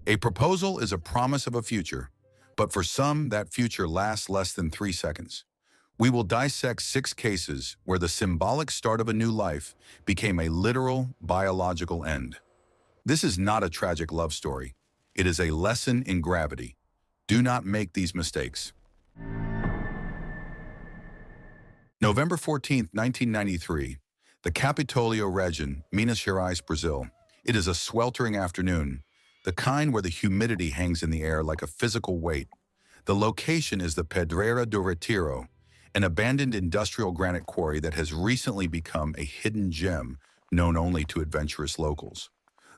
A proposal is a promise of a future, but for some, that future lasts less than 3 seconds. We will dissect 6 cases where the symbolic start of a new life became a literal biological end. This is not a tragic love story. It is a lesson in gravity. Do not make these mistakes. November 14th, 1993. The Capitolio region, Minas Gerais, Brazil. It is a sweltering afternoon, the kind where the humidity hangs in the air like a physical weight. The location is the Pedreira do Retiro, an abandoned industrial granite quarry that has recently become a hidden gem known only to adventurous locals.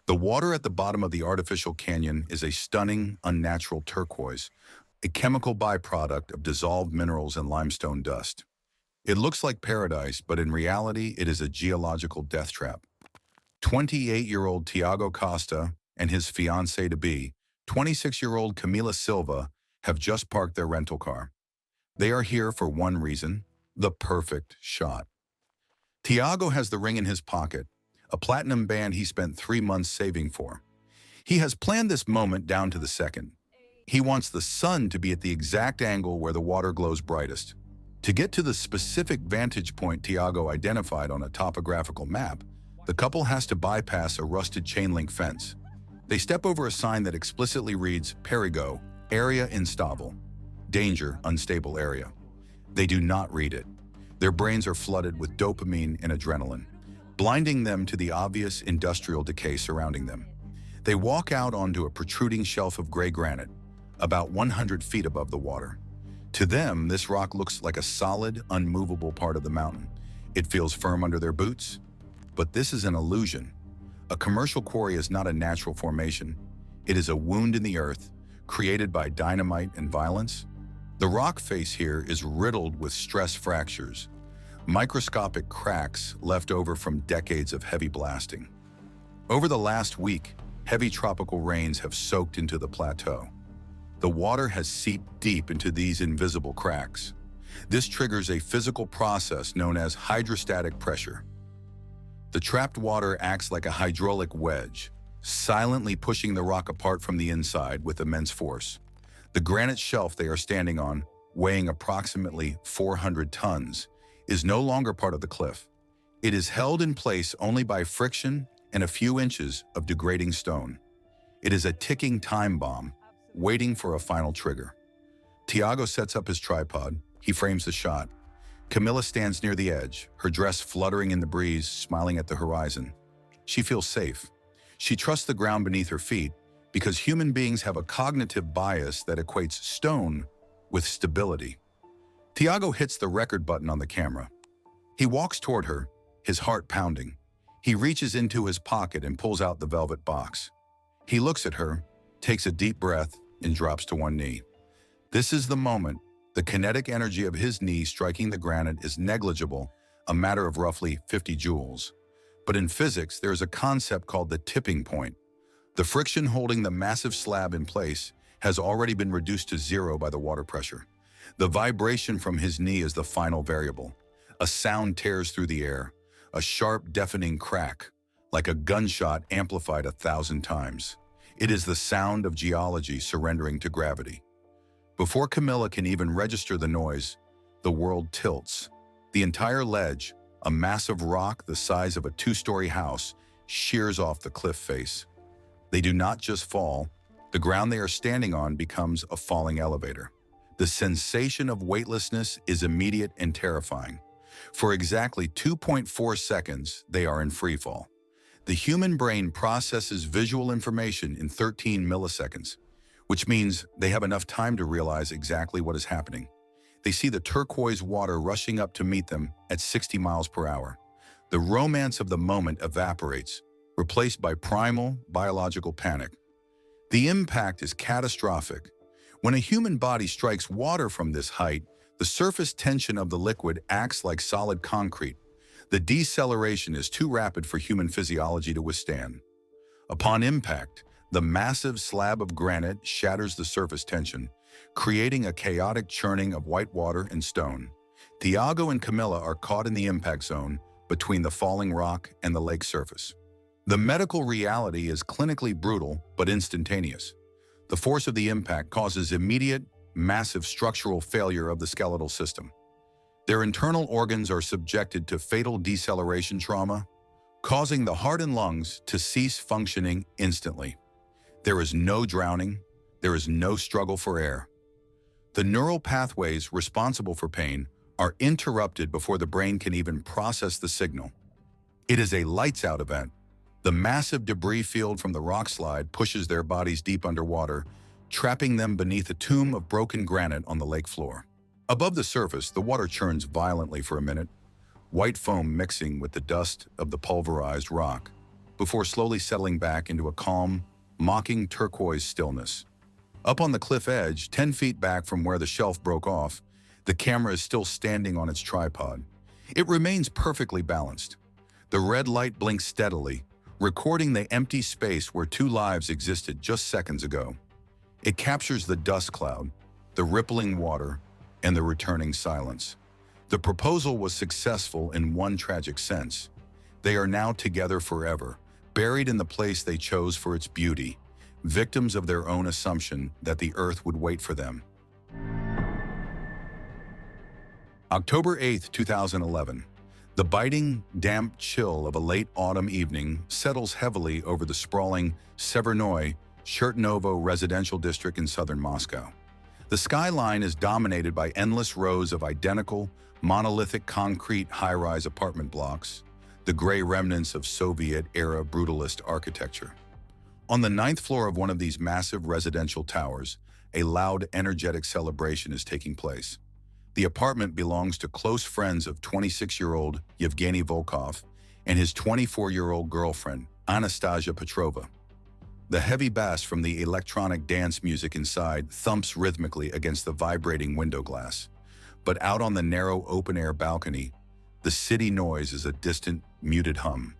The water at the bottom of the artificial canyon is a stunning, unnatural turquoise, a chemical byproduct of dissolved minerals and limestone dust. It looks like paradise, but in reality, it is a geological death trap. 28-year-old Tiago Costa and his fiancée-to-be, 26-year-old Camila Silva, have just parked their rental car. They are here for one reason: the perfect shot. Tiago has the ring in his pocket, a platinum band he spent 3 months saving for. He has planned this moment down to the second. He wants the sun to be at the exact angle where the water glows brightest. To get to the specific vantage point Tiago identified on a topographical map, the couple has to bypass a rusted chain-link fence. They step over a sign that explicitly reads "Perigo, area instável," danger, unstable area. They do not read it. Their brains are flooded with dopamine and adrenaline, blinding them to the obvious industrial decay surrounding them. They walk out onto a protruding shelf of gray granite, about 100 feet above the water. To them, this rock looks like a solid, unmovable part of the mountain. It feels firm under their boots. But this is an illusion. A commercial quarry is not a natural formation. It is a wound in the earth, created by dynamite and violence. The rock face here is riddled with stress fractures, microscopic cracks left over from decades of heavy blasting. Over the last week, heavy tropical rains have soaked into the plateau. The water has seeped deep into these invisible cracks. This triggers a physical process known as hydrostatic pressure. The trapped water acts like a hydraulic wedge, silently pushing the rock apart from the inside with immense force. The granite shelf they are standing on, weighing approximately 400 tons, is no longer part of the cliff. It is held in place only by friction and a few inches of degrading stone. It is a ticking time bomb, waiting for a final trigger. Tiago sets up his tripod. He frames the shot. Camilla stands near the edge, her dress fluttering in the breeze, smiling at the horizon. She feels safe. She trusts the ground beneath her feet because human beings have a cognitive bias that equates stone with stability. Tiago hits the record button on the camera. He walks toward her, his heart pounding. He reaches into his pocket and pulls out the velvet box. He looks at her, takes a deep breath, and drops to one knee. This is the moment. The kinetic energy of his knee striking the granite is negligible, a matter of roughly 50 joules. But in physics, there is a concept called the tipping point. The friction holding the massive slab in place has already been reduced to zero by the water pressure. The vibration from his knee is the final variable. A sound tears through the air, a sharp, deafening crack, like a gunshot amplified 1,000 times. It is the sound of geology surrendering to gravity. Before Camilla can even register the noise, the world tilts. The entire ledge, a massive rock the size of a 2-story house, shears off the cliff face. They do not just fall. The ground they are standing on becomes a falling elevator. The sensation of weightlessness is immediate and terrifying. For exactly 2.4 seconds, they are in freefall. The human brain processes visual information in 13 milliseconds, which means they have enough time to realize exactly what is happening. They see the turquoise water rushing up to meet them at 60 miles per hour. The romance of the moment evaporates, replaced by primal biological panic. The impact is catastrophic. When a human body strikes water from this height, the surface tension of the liquid acts like solid concrete. The deceleration is too rapid for human physiology to withstand. Upon impact, the massive slab of granite shatters the surface tension, creating a chaotic churning of white water and stone. Tiago and Camilla are caught in the impact zone between the falling rock and the lake surface. The medical reality is clinically brutal but instantaneous. The force of the impact causes immediate, massive structural failure of the skeletal system. Their internal organs are subjected to fatal deceleration trauma, causing the heart and lungs to cease functioning instantly. There is no drowning, there is no struggle for air. The neural pathways responsible for pain are interrupted before the brain can even process the signal. It is a lights-out event. The massive debris field from the rock slide pushes their bodies deep underwater, trapping them beneath a tomb of broken granite on the lake floor. Above the surface, the water churns violently for a minute, white foam mixing with the dust of the pulverized rock, before slowly settling back into a calm, mocking turquoise stillness. Up on the cliff edge, 10 feet back from where the shelf broke off, the camera is still standing on its tripod. It remains perfectly balanced. The red light blinks steadily, recording the empty space where two lives existed just seconds ago. It captures the dust cloud, the rippling water, and the returning silence. The proposal was successful in one tragic sense. They are now together forever, buried in the place they chose for its beauty, victims of their own assumption that the earth would wait for them. October 8, 2011. The biting, damp chill of a late autumn evening settles heavily over the sprawling Severnoye Chernovo residential district in southern Moscow. The skyline is dominated by endless rows of identical, monolithic concrete high-rise apartment blocks, the gray remnants of Soviet-era brutalist architecture. On the 9th floor of one of these massive residential towers, a loud, energetic celebration is taking place. The apartment belongs to close friends of 26-year-old Yevgeny Volkov and his 24-year-old girlfriend, Anastasia Petrova. The heavy bass from the electronic dance music inside thumps rhythmically against the vibrating window glass. But out on the narrow open-air balcony, the city noise is a distant, muted hum.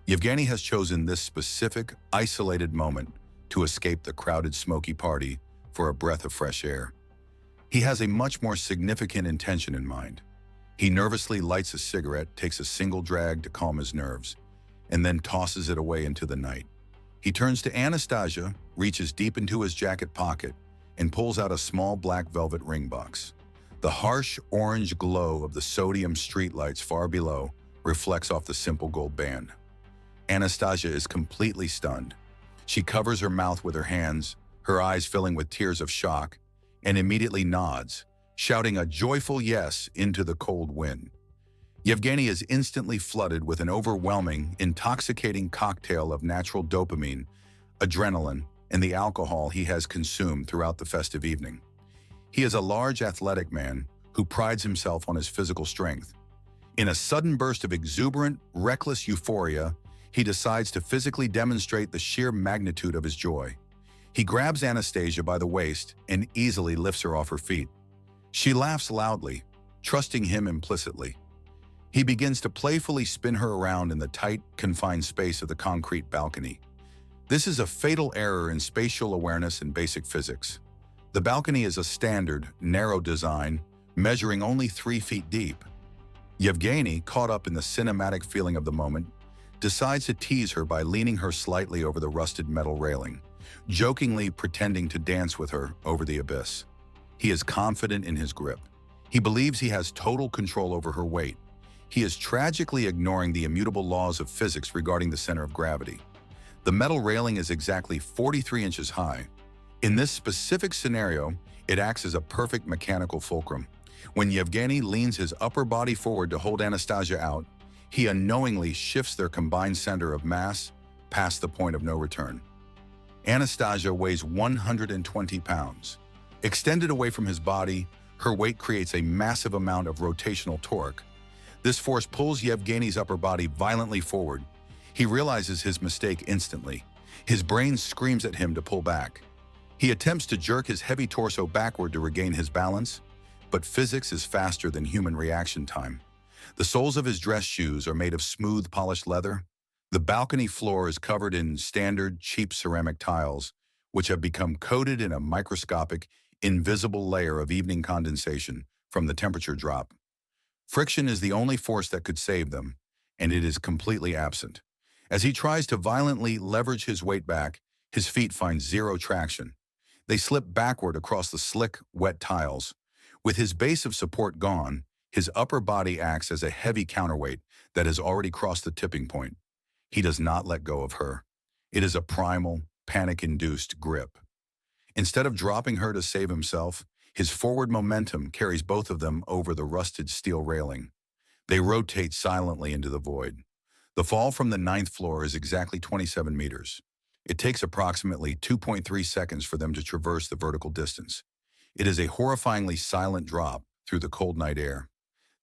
Yevgeny has chosen this specific, isolated moment to escape the crowded, smoky party for a breath of fresh air. He has a much more significant intention in mind. He nervously lights a cigarette, takes a single drag to calm his nerves, and then tosses it away into the night. He turns to Anastasia, reaches deep into his jacket pocket, and pulls out a small black velvet ring box. The harsh orange glow of the sodium streetlights far below reflects off the simple gold band. Anastasia is completely stunned. She covers her mouth with her hands, her eyes filling with tears of shock, and immediately nods, shouting a joyful yes into the cold wind. Yevgeny is instantly flooded with an overwhelming, intoxicating cocktail of natural dopamine, adrenaline, and the alcohol he has consumed throughout the festive evening. He is a large, athletic man who prides himself on his physical strength. In a sudden burst of exuberant, reckless euphoria, he decides to physically demonstrate the sheer magnitude of his joy. He grabs Anastasia by the waist and easily lifts her off her feet. She laughs loudly, trusting him implicitly. He begins to playfully spin her around in the tight, confined space of the concrete balcony. This is a fatal error in spatial awareness and basic physics. The balcony is a standard, narrow design, measuring only 3 feet deep. Yevgeny, caught up in the cinematic feeling of the moment, decides to tease her by leaning her slightly over the rusted metal railing, jokingly pretending to dance with her over the abyss. He is confident in his grip. He believes he has total control over her weight. He is tragically ignoring the immutable laws of physics regarding the center of gravity. The metal railing is exactly 43 inches high. In this specific scenario, it acts as a perfect mechanical fulcrum. When Yevgeny leans his upper body forward to hold Anastasia out, he unknowingly shifts their combined center of mass past the point of no return. Anastasia weighs 120 pounds. Extended away from his body, her weight creates a massive amount of rotational torque. This force pulls Yevgeny's upper body violently forward. He realizes his mistake instantly. His brain screams at him to pull back. He attempts to jerk his heavy torso backward to regain his balance, but physics is faster than human reaction time. The soles of his dress shoes are made of smooth, polished leather. The balcony floor is covered in standard, cheap ceramic tiles, which have become coated in a microscopic, invisible layer of evening condensation from the temperature drop. Friction is the only force that could save them, and it is completely absent. As he tries to violently leverage his weight back, his feet find zero traction. They slip backward across the slick, wet tiles. With his base of support gone, his upper body acts as a heavy counterweight that has already crossed the tipping point. He does not let go of her. It is a primal, panic-induced grip. Instead of dropping her to save himself, his forward momentum carries both of them over the rusted steel railing. They rotate silently into the void. The fall from the ninth floor is exactly 27 meters. It takes approximately 2.3 seconds for them to traverse the vertical distance. It is a horrifyingly silent drop through the cold night air.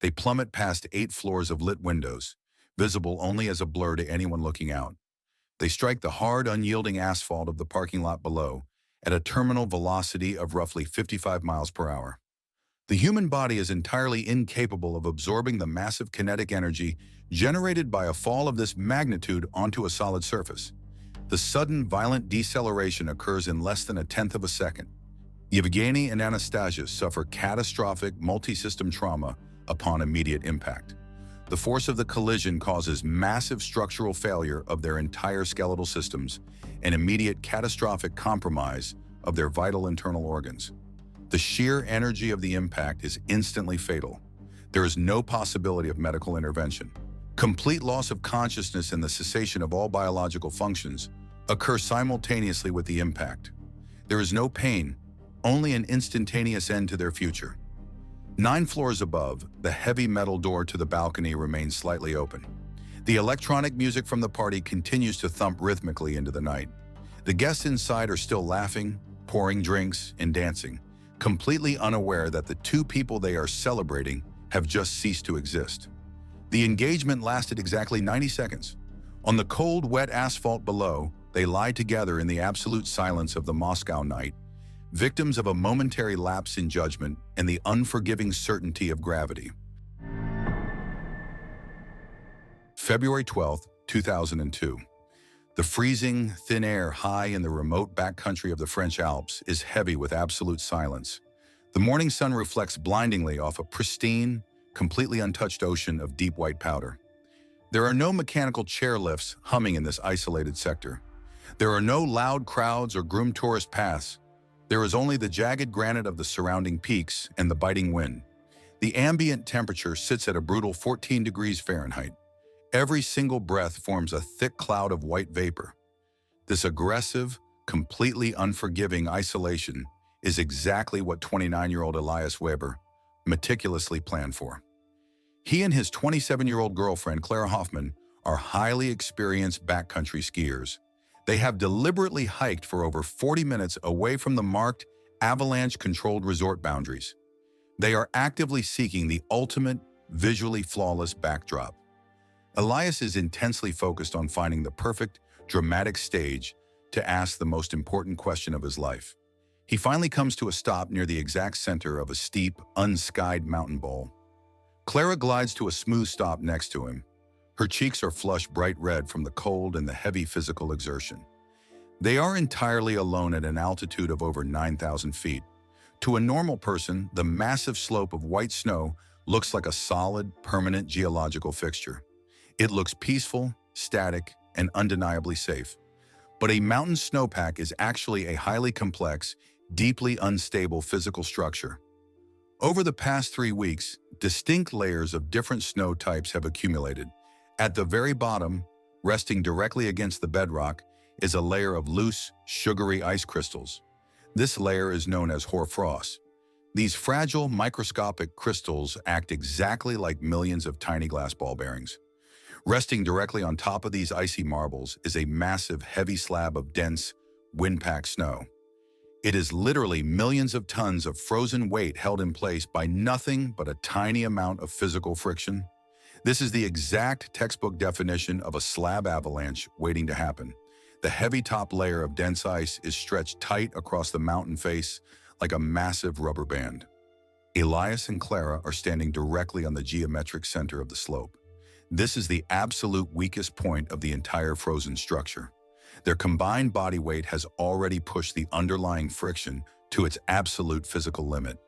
They plummet past 8 floors of lit windows, visible only as a blur to anyone looking out. They strike the hard, unyielding asphalt of the parking lot below at a terminal velocity of roughly 55 miles per hour. The human body is entirely incapable of absorbing the massive kinetic energy generated by a fall of this magnitude onto a solid surface. The sudden, violent deceleration occurs in less than a tenth of a second. Yevgeny and Anastasia suffer catastrophic multi-system trauma upon immediate impact. The force of the collision causes massive structural failure of their entire skeletal systems and immediate catastrophic compromise of their vital internal organs. The sheer energy of the impact is instantly fatal. There is no possibility of medical intervention. Complete loss of consciousness and the cessation of all biological functions occur simultaneously with the impact. There is no pain, only an instantaneous end to their future. 9 floors above, the heavy metal door to the balcony remains slightly open. The electronic music from the party continues to thump rhythmically into the night. The guests inside are still laughing, pouring drinks, and dancing, completely unaware that the 2 people they are celebrating have just ceased to exist. The engagement lasted exactly 90 seconds. On the cold, wet asphalt below, they lie together in the absolute silence of the Moscow night, victims of a momentary lapse in judgment and the unforgiving certainty of gravity. February 12, 2002. The freezing, thin air high in the remote backcountry of the French Alps is heavy with absolute silence. The morning sun reflects blindingly off a pristine, completely untouched ocean of deep white powder. There are no mechanical chairlifts humming in this isolated sector. There are no loud crowds or groomed tourist paths. There is only the jagged granite of the surrounding peaks and the biting wind. The ambient temperature sits at a brutal 14 degrees Fahrenheit. Every single breath forms a thick cloud of white vapor. This aggressive, completely unforgiving isolation is exactly what 29-year-old Elias Weber meticulously planned for. He and his 27-year-old girlfriend, Clara Hoffman, are highly experienced backcountry skiers. They have deliberately hiked for over 40 minutes away from the marked, avalanche-controlled resort boundaries. They are actively seeking the ultimate, visually flawless backdrop. Elias is intensely focused on finding the perfect, dramatic stage to ask the most important question of his life. He finally comes to a stop near the exact center of a steep, unskied mountain bowl. Clara glides to a smooth stop next to him. Her cheeks are flushed bright red from the cold and the heavy physical exertion. They are entirely alone at an altitude of over 9,000 feet. To a normal person, the massive slope of white snow looks like a solid, permanent geological fixture. It looks peaceful, static, and undeniably safe. But a mountain snowpack is actually a highly complex, deeply unstable physical structure. Over the past 3 weeks, distinct layers of different snow types have accumulated. At the very bottom, resting directly against the bedrock, is a layer of loose, sugary ice crystals. This layer is known as hoarfrost. These fragile, microscopic crystals act exactly like millions of tiny glass ball bearings. Resting directly on top of these icy marbles is a massive, heavy slab of dense, wind-packed snow. It is literally millions of tons of frozen weight held in place by nothing but a tiny amount of physical friction. This is the exact textbook definition of a slab avalanche waiting to happen. The heavy top layer of dense ice is stretched tight across the mountain face like a massive rubber band. Elias and Clara are standing directly on the geometric center of the slope. This is the absolute weakest point of the entire frozen structure. Their combined body weight has already pushed the underlying friction to its absolute physical limit.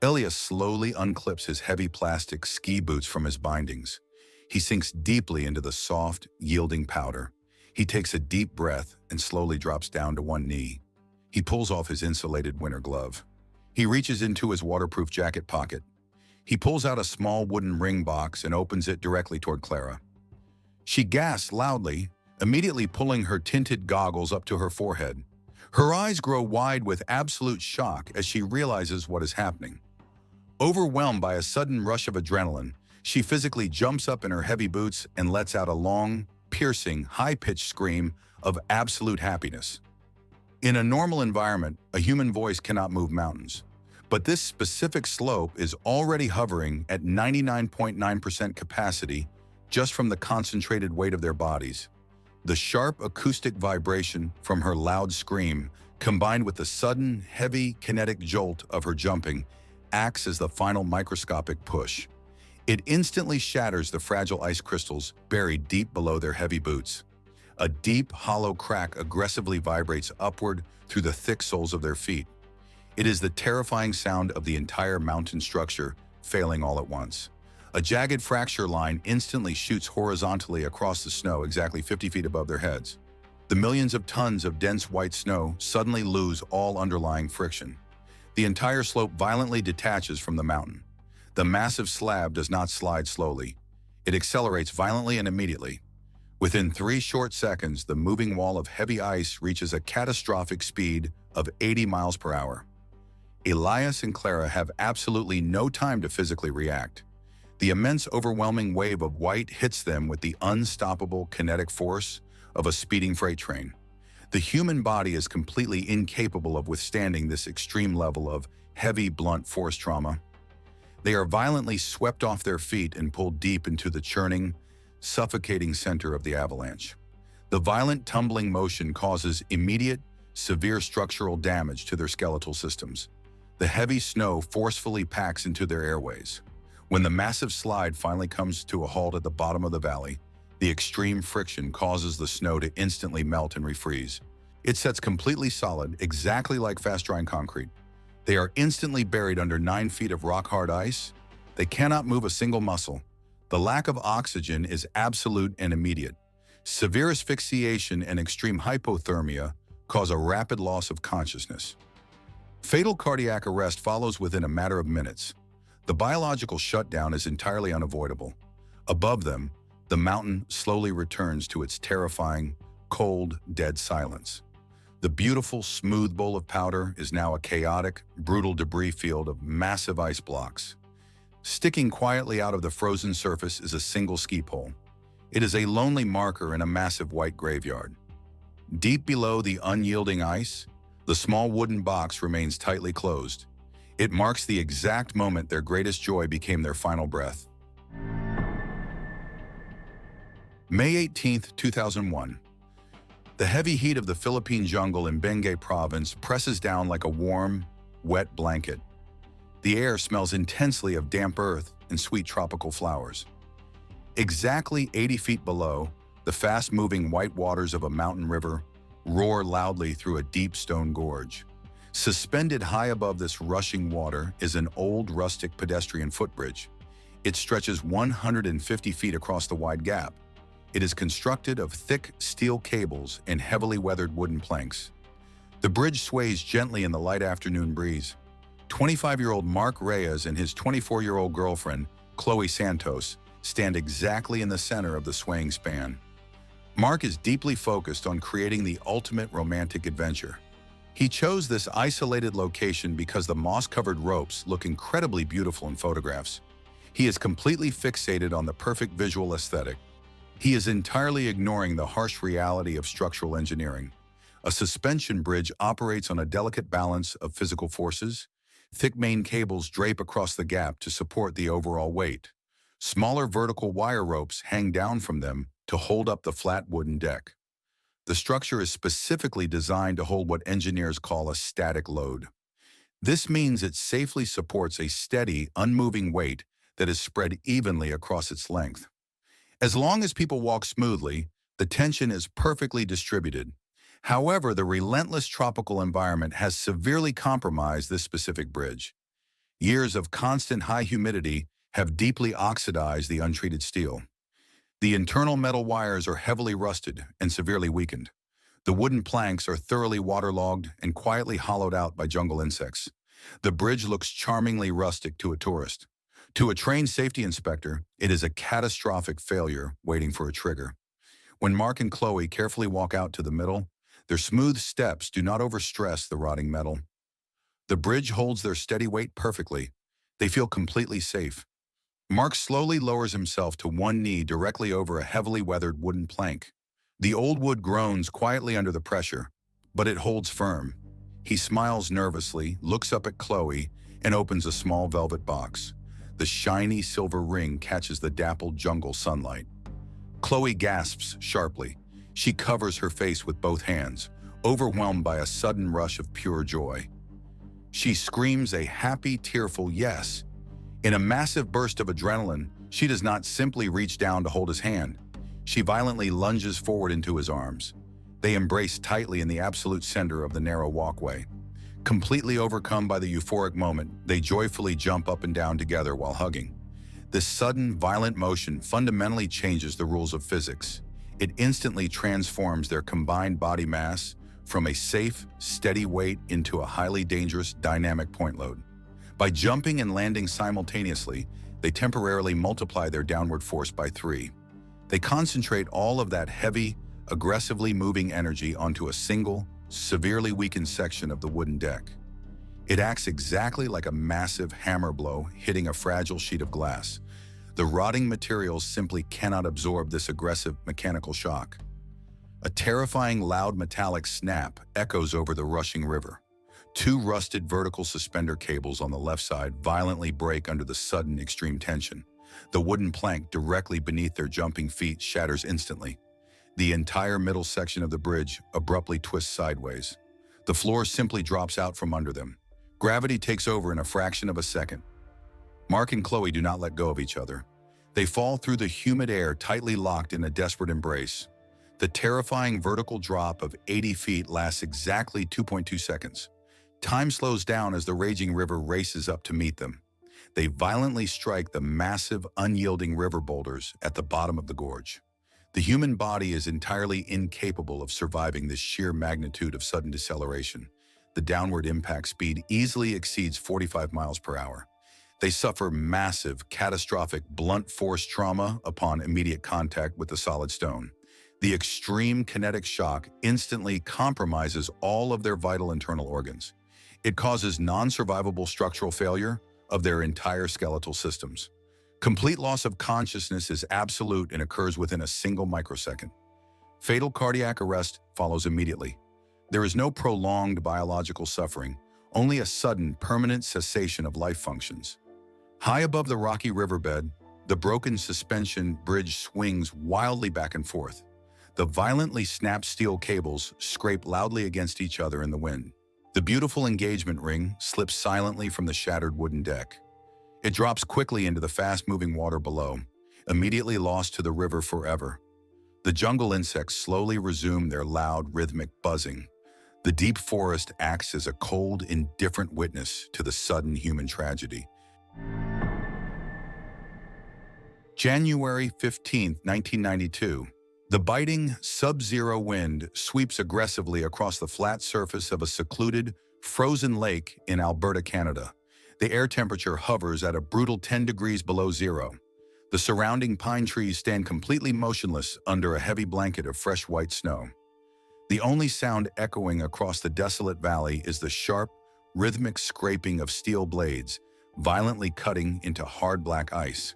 Elias slowly unclips his heavy plastic ski boots from his bindings. He sinks deeply into the soft, yielding powder. He takes a deep breath and slowly drops down to one knee. He pulls off his insulated winter glove. He reaches into his waterproof jacket pocket. He pulls out a small wooden ring box and opens it directly toward Clara. She gasps loudly, immediately pulling her tinted goggles up to her forehead. Her eyes grow wide with absolute shock as she realizes what is happening. Overwhelmed by a sudden rush of adrenaline, she physically jumps up in her heavy boots and lets out a long, piercing, high-pitched scream of absolute happiness. In a normal environment, a human voice cannot move mountains. But this specific slope is already hovering at 99.9% capacity just from the concentrated weight of their bodies. The sharp acoustic vibration from her loud scream, combined with the sudden, heavy kinetic jolt of her jumping, acts as the final microscopic push. It instantly shatters the fragile ice crystals buried deep below their heavy boots. A deep, hollow crack aggressively vibrates upward through the thick soles of their feet. It is the terrifying sound of the entire mountain structure failing all at once. A jagged fracture line instantly shoots horizontally across the snow exactly 50 feet above their heads. The millions of tons of dense white snow suddenly lose all underlying friction. The entire slope violently detaches from the mountain. The massive slab does not slide slowly. It accelerates violently and immediately. Within 3 short seconds, the moving wall of heavy ice reaches a catastrophic speed of 80 miles per hour. Elias and Clara have absolutely no time to physically react. The immense, overwhelming wave of white hits them with the unstoppable kinetic force of a speeding freight train. The human body is completely incapable of withstanding this extreme level of heavy, blunt force trauma. They are violently swept off their feet and pulled deep into the churning, suffocating center of the avalanche. The violent tumbling motion causes immediate, severe structural damage to their skeletal systems. The heavy snow forcefully packs into their airways. When the massive slide finally comes to a halt at the bottom of the valley, the extreme friction causes the snow to instantly melt and refreeze. It sets completely solid, exactly like fast-drying concrete. They are instantly buried under 9 feet of rock-hard ice. They cannot move a single muscle. The lack of oxygen is absolute and immediate. Severe asphyxiation and extreme hypothermia cause a rapid loss of consciousness. Fatal cardiac arrest follows within a matter of minutes. The biological shutdown is entirely unavoidable. Above them, the mountain slowly returns to its terrifying, cold, dead silence. The beautiful, smooth bowl of powder is now a chaotic, brutal debris field of massive ice blocks. Sticking quietly out of the frozen surface is a single ski pole. It is a lonely marker in a massive white graveyard. Deep below the unyielding ice, the small wooden box remains tightly closed. It marks the exact moment their greatest joy became their final breath. May 18, 2001. The heavy heat of the Philippine jungle in Benguet province presses down like a warm, wet blanket. The air smells intensely of damp earth and sweet tropical flowers. Exactly 80 feet below, the fast-moving white waters of a mountain river roar loudly through a deep stone gorge. Suspended high above this rushing water is an old rustic pedestrian footbridge. It stretches 150 feet across the wide gap. It is constructed of thick steel cables and heavily weathered wooden planks. The bridge sways gently in the light afternoon breeze. 25-year-old Mark Reyes and his 24-year-old girlfriend, Chloe Santos, stand exactly in the center of the swaying span. Mark is deeply focused on creating the ultimate romantic adventure. He chose this isolated location because the moss-covered ropes look incredibly beautiful in photographs. He is completely fixated on the perfect visual aesthetic. He is entirely ignoring the harsh reality of structural engineering. A suspension bridge operates on a delicate balance of physical forces. Thick main cables drape across the gap to support the overall weight. Smaller vertical wire ropes hang down from them to hold up the flat wooden deck. The structure is specifically designed to hold what engineers call a static load. This means it safely supports a steady, unmoving weight that is spread evenly across its length. As long as people walk smoothly, the tension is perfectly distributed. However, the relentless tropical environment has severely compromised this specific bridge. Years of constant high humidity have deeply oxidized the untreated steel. The internal metal wires are heavily rusted and severely weakened. The wooden planks are thoroughly waterlogged and quietly hollowed out by jungle insects. The bridge looks charmingly rustic to a tourist. To a trained safety inspector, it is a catastrophic failure waiting for a trigger. When Mark and Chloe carefully walk out to the middle, their smooth steps do not overstress the rotting metal. The bridge holds their steady weight perfectly. They feel completely safe. Mark slowly lowers himself to one knee directly over a heavily weathered wooden plank. The old wood groans quietly under the pressure, but it holds firm. He smiles nervously, looks up at Chloe, and opens a small velvet box. The shiny silver ring catches the dappled jungle sunlight. Chloe gasps sharply. She covers her face with both hands, overwhelmed by a sudden rush of pure joy. She screams a happy, tearful yes. In a massive burst of adrenaline, she does not simply reach down to hold his hand. She violently lunges forward into his arms. They embrace tightly in the absolute center of the narrow walkway. Completely overcome by the euphoric moment, they joyfully jump up and down together while hugging. This sudden, violent motion fundamentally changes the rules of physics. It instantly transforms their combined body mass from a safe, steady weight into a highly dangerous, dynamic point load. By jumping and landing simultaneously, they temporarily multiply their downward force by 3. They concentrate all of that heavy, aggressively moving energy onto a single, severely weakened section of the wooden deck. It acts exactly like a massive hammer blow hitting a fragile sheet of glass. The rotting materials simply cannot absorb this aggressive mechanical shock. A terrifying loud metallic snap echoes over the rushing river. 2 rusted vertical suspender cables on the left side violently break under the sudden extreme tension. The wooden plank directly beneath their jumping feet shatters instantly. The entire middle section of the bridge abruptly twists sideways. The floor simply drops out from under them. Gravity takes over in a fraction of a second. Mark and Chloe do not let go of each other. They fall through the humid air, tightly locked in a desperate embrace. The terrifying vertical drop of 80 feet lasts exactly 2.2 seconds. Time slows down as the raging river races up to meet them. They violently strike the massive, unyielding river boulders at the bottom of the gorge. The human body is entirely incapable of surviving this sheer magnitude of sudden deceleration. The downward impact speed easily exceeds 45 miles per hour. They suffer massive, catastrophic, blunt force trauma upon immediate contact with the solid stone. The extreme kinetic shock instantly compromises all of their vital internal organs. It causes non-survivable structural failure of their entire skeletal systems. Complete loss of consciousness is absolute and occurs within a single microsecond. Fatal cardiac arrest follows immediately. There is no prolonged biological suffering, only a sudden, permanent cessation of life functions. High above the rocky riverbed, the broken suspension bridge swings wildly back and forth. The violently snapped steel cables scrape loudly against each other in the wind. The beautiful engagement ring slips silently from the shattered wooden deck. It drops quickly into the fast-moving water below, immediately lost to the river forever. The jungle insects slowly resume their loud, rhythmic buzzing. The deep forest acts as a cold, indifferent witness to the sudden human tragedy. January 15, 1992. The biting, sub-zero wind sweeps aggressively across the flat surface of a secluded, frozen lake in Alberta, Canada. The air temperature hovers at a brutal 10 degrees below zero. The surrounding pine trees stand completely motionless under a heavy blanket of fresh white snow. The only sound echoing across the desolate valley is the sharp, rhythmic scraping of steel blades, violently cutting into hard black ice.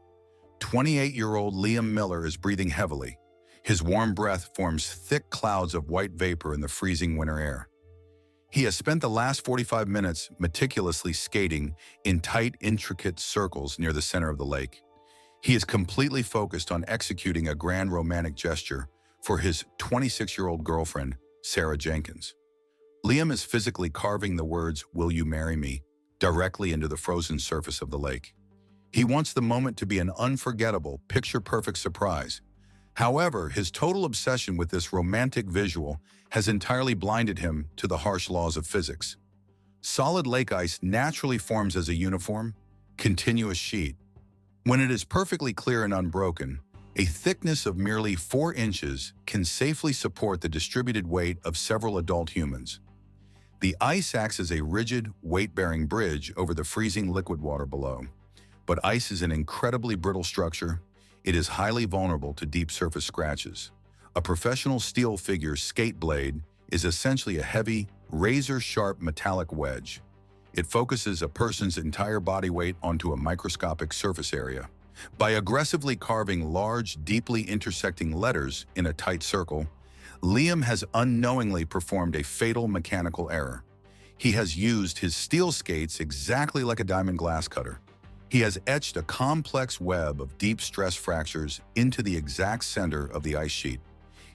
28-year-old Liam Miller is breathing heavily. His warm breath forms thick clouds of white vapor in the freezing winter air. He has spent the last 45 minutes meticulously skating in tight, intricate circles near the center of the lake. He is completely focused on executing a grand romantic gesture for his 26-year-old girlfriend, Sarah Jenkins. Liam is physically carving the words, "Will you marry me?" directly into the frozen surface of the lake. He wants the moment to be an unforgettable, picture-perfect surprise. However, his total obsession with this romantic visual has entirely blinded him to the harsh laws of physics. Solid lake ice naturally forms as a uniform, continuous sheet. When it is perfectly clear and unbroken, A thickness of merely 4 inches can safely support the distributed weight of several adult humans. The ice acts as a rigid, weight-bearing bridge over the freezing liquid water below. But ice is an incredibly brittle structure. It is highly vulnerable to deep surface scratches. A professional steel figure skate blade is essentially a heavy, razor-sharp metallic wedge. It focuses a person's entire body weight onto a microscopic surface area. By aggressively carving large, deeply intersecting letters in a tight circle, Liam has unknowingly performed a fatal mechanical error. He has used his steel skates exactly like a diamond glass cutter. He has etched a complex web of deep stress fractures into the exact center of the ice sheet.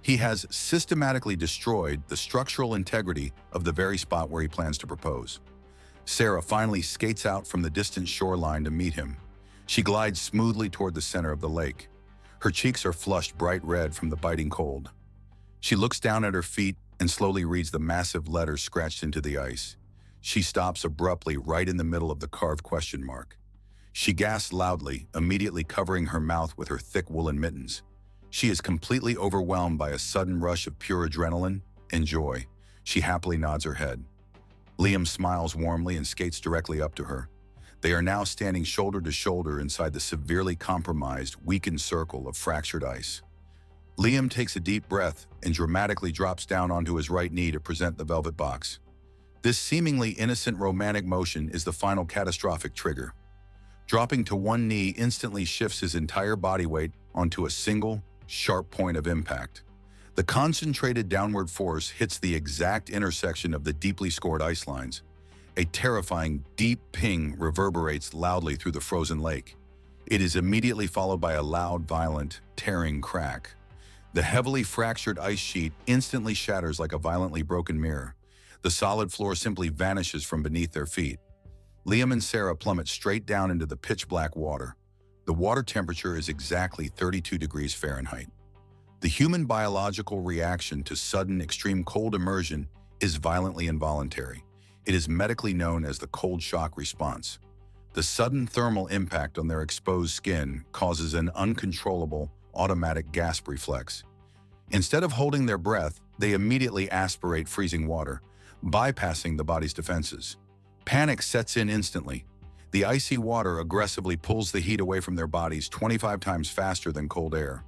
He has systematically destroyed the structural integrity of the very spot where he plans to propose. Sarah finally skates out from the distant shoreline to meet him. She glides smoothly toward the center of the lake. Her cheeks are flushed bright red from the biting cold. She looks down at her feet and slowly reads the massive letters scratched into the ice. She stops abruptly right in the middle of the carved question mark. She gasps loudly, immediately covering her mouth with her thick woolen mittens. She is completely overwhelmed by a sudden rush of pure adrenaline and joy. She happily nods her head. Liam smiles warmly and skates directly up to her. They are now standing shoulder to shoulder inside the severely compromised, weakened circle of fractured ice. Liam takes a deep breath and dramatically drops down onto his right knee to present the velvet box. This seemingly innocent romantic motion is the final catastrophic trigger. Dropping to one knee instantly shifts his entire body weight onto a single, sharp point of impact. The concentrated downward force hits the exact intersection of the deeply scored ice lines. A terrifying, deep ping reverberates loudly through the frozen lake. It is immediately followed by a loud, violent, tearing crack. The heavily fractured ice sheet instantly shatters like a violently broken mirror. The solid floor simply vanishes from beneath their feet. Liam and Sarah plummet straight down into the pitch-black water. The water temperature is exactly 32 degrees Fahrenheit. The human biological reaction to sudden extreme cold immersion is violently involuntary. It is medically known as the cold shock response. The sudden thermal impact on their exposed skin causes an uncontrollable, automatic gasp reflex. Instead of holding their breath, they immediately aspirate freezing water, bypassing the body's defenses. Panic sets in instantly. The icy water aggressively pulls the heat away from their bodies 25 times faster than cold air.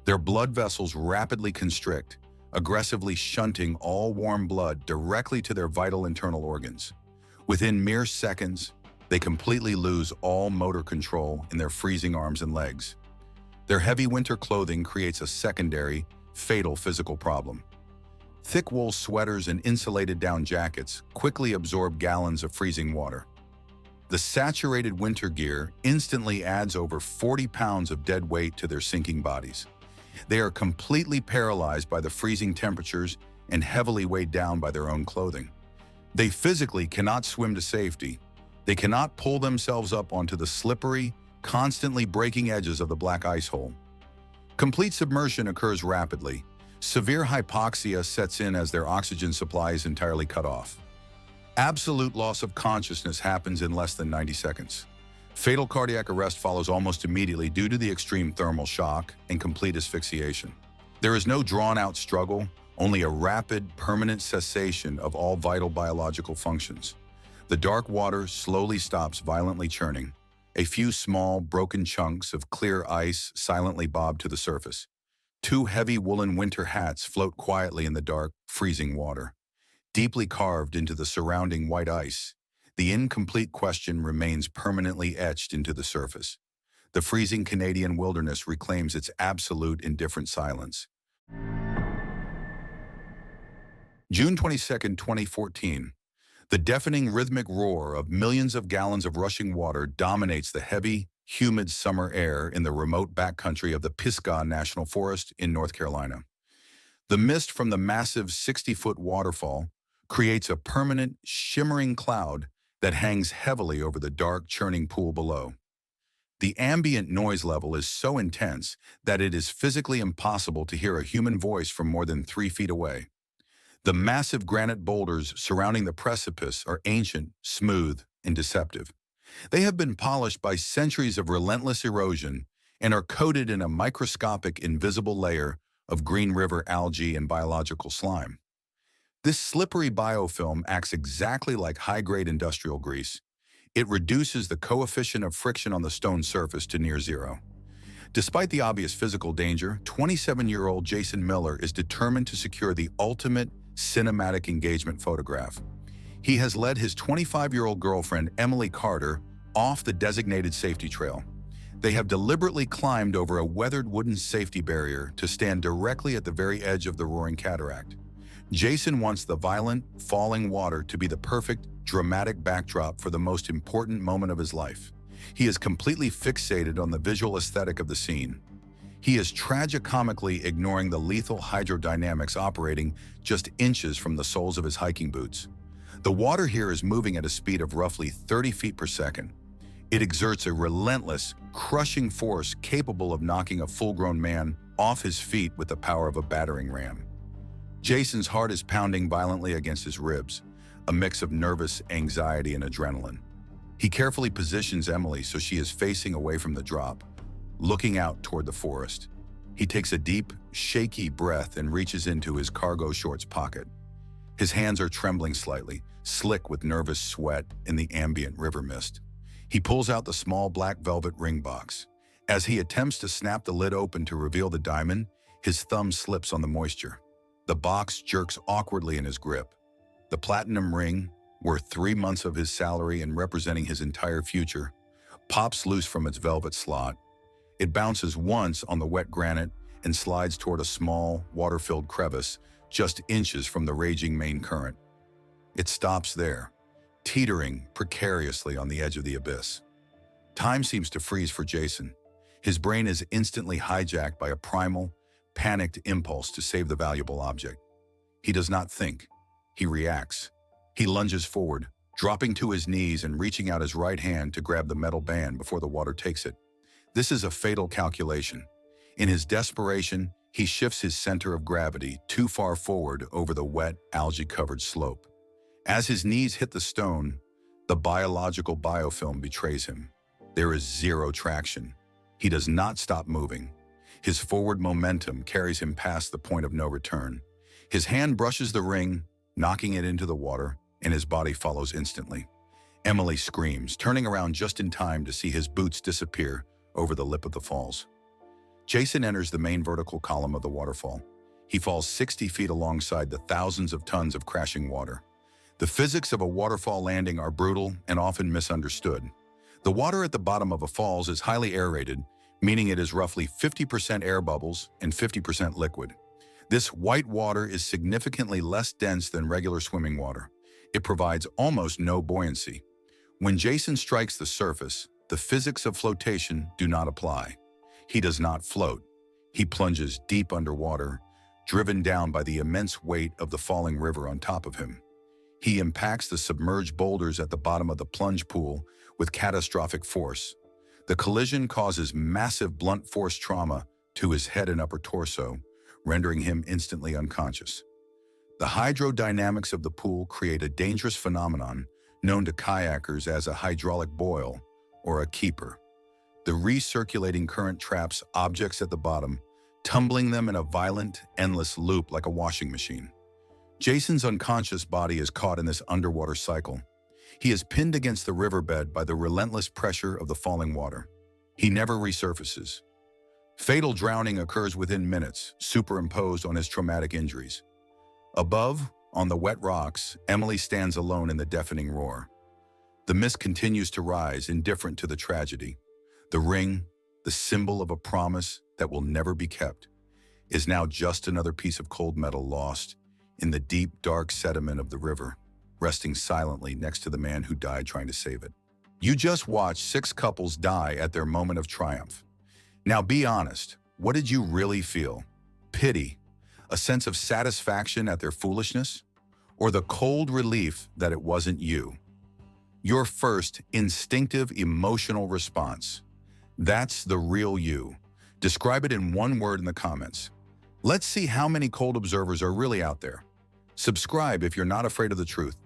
Their blood vessels rapidly constrict, aggressively shunting all warm blood directly to their vital internal organs. Within mere seconds, they completely lose all motor control in their freezing arms and legs. Their heavy winter clothing creates a secondary, fatal physical problem. Thick wool sweaters and insulated down jackets quickly absorb gallons of freezing water. The saturated winter gear instantly adds over 40 pounds of dead weight to their sinking bodies. They are completely paralyzed by the freezing temperatures and heavily weighed down by their own clothing. They physically cannot swim to safety. They cannot pull themselves up onto the slippery, constantly breaking edges of the black ice hole. Complete submersion occurs rapidly. Severe hypoxia sets in as their oxygen supply is entirely cut off. Absolute loss of consciousness happens in less than 90 seconds. Fatal cardiac arrest follows almost immediately due to the extreme thermal shock and complete asphyxiation. There is no drawn-out struggle, only a rapid, permanent cessation of all vital biological functions. The dark water slowly stops violently churning. A few small, broken chunks of clear ice silently bob to the surface. 2 heavy woolen winter hats float quietly in the dark, freezing water. Deeply carved into the surrounding white ice, the incomplete question remains permanently etched into the surface. The freezing Canadian wilderness reclaims its absolute indifferent silence. June 22, 2014. The deafening rhythmic roar of millions of gallons of rushing water dominates the heavy, humid summer air in the remote backcountry of the Pisgah National Forest in North Carolina. The mist from the massive 60-foot waterfall creates a permanent, shimmering cloud that hangs heavily over the dark, churning pool below. The ambient noise level is so intense that it is physically impossible to hear a human voice from more than 3 feet away. The massive granite boulders surrounding the precipice are ancient, smooth, and deceptive. They have been polished by centuries of relentless erosion and are coated in a microscopic invisible layer of green river algae and biological slime. This slippery biofilm acts exactly like high-grade industrial grease. It reduces the coefficient of friction on the stone surface to near zero. Despite the obvious physical danger, 27-year-old Jason Miller is determined to secure the ultimate cinematic engagement photograph. He has led his 25-year-old girlfriend, Emily Carter, off the designated safety trail. They have deliberately climbed over a weathered wooden safety barrier to stand directly at the very edge of the roaring cataract. Jason wants the violent, falling water to be the perfect, dramatic backdrop for the most important moment of his life. He is completely fixated on the visual aesthetic of the scene. He is tragicomically ignoring the lethal hydrodynamics operating just inches from the soles of his hiking boots. The water here is moving at a speed of roughly 30 feet per second. It exerts a relentless, crushing force capable of knocking a full-grown man off his feet with the power of a battering ram. Jason's heart is pounding violently against his ribs, a mix of nervous anxiety and adrenaline. He carefully positions Emily so she is facing away from the drop, looking out toward the forest. He takes a deep, shaky breath and reaches into his cargo shorts pocket. His hands are trembling slightly, slick with nervous sweat in the ambient river mist. He pulls out the small black velvet ring box. As he attempts to snap the lid open to reveal the diamond, his thumb slips on the moisture. The box jerks awkwardly in his grip. The platinum ring, worth 3 months of his salary and representing his entire future, pops loose from its velvet slot. It bounces once on the wet granite and slides toward a small, water-filled crevice just inches from the raging main current. It stops there, teetering precariously on the edge of the abyss. Time seems to freeze for Jason. His brain is instantly hijacked by a primal, panicked impulse to save the valuable object. He does not think. He reacts. He lunges forward, dropping to his knees and reaching out his right hand to grab the metal band before the water takes it. This is a fatal calculation. In his desperation, he shifts his center of gravity too far forward over the wet, algae-covered slope. As his knees hit the stone, the biological biofilm betrays him. There is zero traction. He does not stop moving. His forward momentum carries him past the point of no return. His hand brushes the ring, knocking it into the water, and his body follows instantly. Emily screams, turning around just in time to see his boots disappear over the lip of the falls. Jason enters the main vertical column of the waterfall. He falls 60 feet alongside the thousands of tons of crashing water. The physics of a waterfall landing are brutal and often misunderstood. The water at the bottom of a falls is highly aerated, meaning it is roughly 50% air bubbles and 50% liquid. This white water is significantly less dense than regular swimming water. It provides almost no buoyancy. When Jason strikes the surface, the physics of flotation do not apply. He does not float. He plunges deep underwater, driven down by the immense weight of the falling river on top of him. He impacts the submerged boulders at the bottom of the plunge pool with catastrophic force. The collision causes massive blunt force trauma to his head and upper torso, rendering him instantly unconscious. The hydrodynamics of the pool create a dangerous phenomenon known to kayakers as a hydraulic boil or a keeper. The recirculating current traps objects at the bottom, tumbling them in a violent, endless loop like a washing machine. Jason's unconscious body is caught in this underwater cycle. He is pinned against the riverbed by the relentless pressure of the falling water. He never resurfaces. Fatal drowning occurs within minutes, superimposed on his traumatic injuries. Above, on the wet rocks, Emily stands alone in the deafening roar. The mist continues to rise, indifferent to the tragedy. The ring, the symbol of a promise that will never be kept, is now just another piece of cold metal lost in the deep, dark sediment of the river, resting silently next to the man who died trying to save it. You just watched 6 couples die at their moment of triumph. Now be honest, what did you really feel? Pity, a sense of satisfaction at their foolishness, or the cold relief that it wasn't you? Your first instinctive emotional response. That's the real you. Describe it in one word in the comments. Let's see how many cold observers are really out there. Subscribe if you're not afraid of the truth.